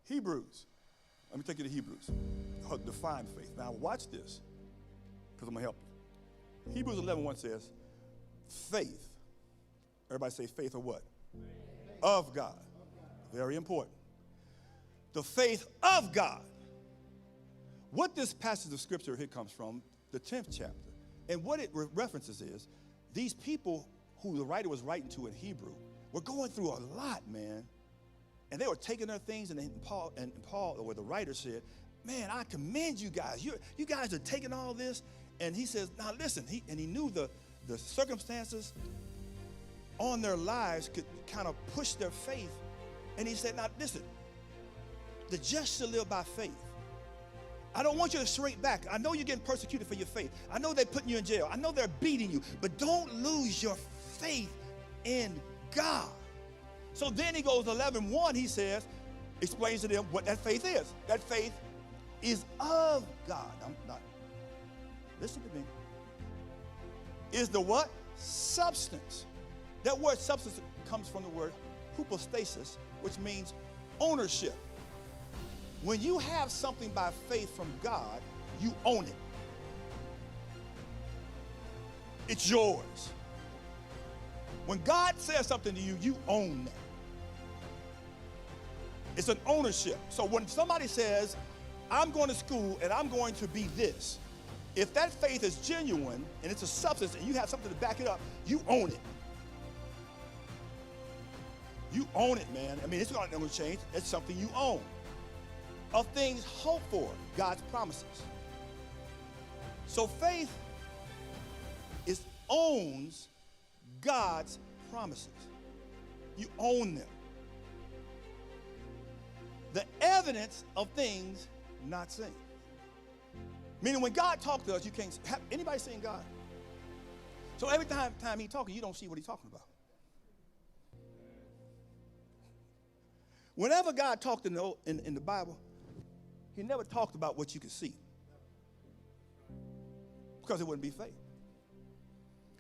Hebrews. Let me take you to Hebrews. Define faith. Now watch this, because I'm going to help you. Hebrews 11:1 says, faith. Everybody say faith of what? Faith. Of God. Very important. The faith of God. What this passage of scripture here comes from, the 10th chapter. And what it references is, these people who the writer was writing to in Hebrew were going through a lot, man. And they were taking their things, and Paul, or the writer said, man, I commend you guys. You guys are taking all this. And he says, now listen, he knew the circumstances on their lives could kind of push their faith. And he said, now listen, the just shall live by faith. I don't want you to shrink back. I know you're getting persecuted for your faith. I know they're putting you in jail. I know they're beating you. But don't lose your faith in God. So then he goes 11:1, he says, explains to them what that faith is. That faith is of God. I'm not, listen to me. Is the what? Substance. That word substance comes from the word hypostasis, which means ownership. When you have something by faith from God, you own it. It's yours. When God says something to you, you own that. It's an ownership. So when somebody says, I'm going to school and I'm going to be this, if that faith is genuine and it's a substance and you have something to back it up, you own it. You own it, man. I mean, it's not going to change. It's something you own. Of things hoped for, God's promises. So faith owns God's promises. You own them. The evidence of things not seen. Meaning when God talks to us, you can't, have anybody seen God? So every time he's talking, you don't see what he's talking about. Whenever God talked in the Bible, he never talked about what you could see, because it wouldn't be faith.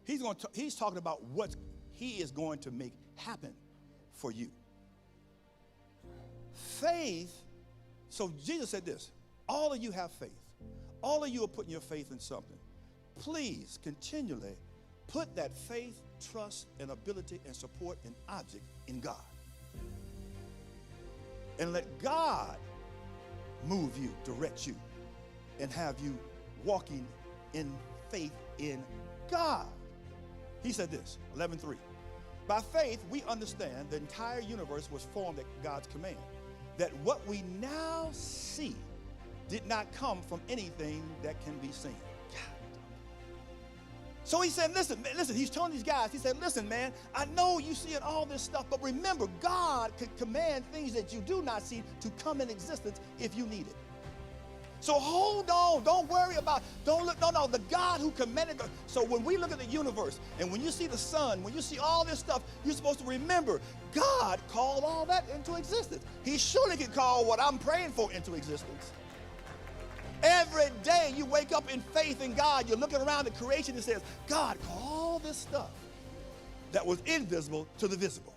He's talking about what he is going to make happen for you. Faith, so Jesus said this, all of you have faith. All of you are putting your faith in something. Please continually put that faith, trust, and ability and support and object in God. And let God move you, direct you, and have you walking in faith in God. He said this, 11:3. By faith, we understand the entire universe was formed at God's command, that what we now see did not come from anything that can be seen. So he said, listen, he's telling these guys, he said, listen, man, I know you seeing all this stuff, but remember, God could command things that you do not see to come in existence if you need it. So hold on, don't worry about, don't look, no, the God who commanded. So when we look at the universe, and when you see the sun, when you see all this stuff, you're supposed to remember, God called all that into existence. He surely could call what I'm praying for into existence. Every day you wake up in faith in God, you're looking around the creation and says, God, call all this stuff that was invisible to the visible.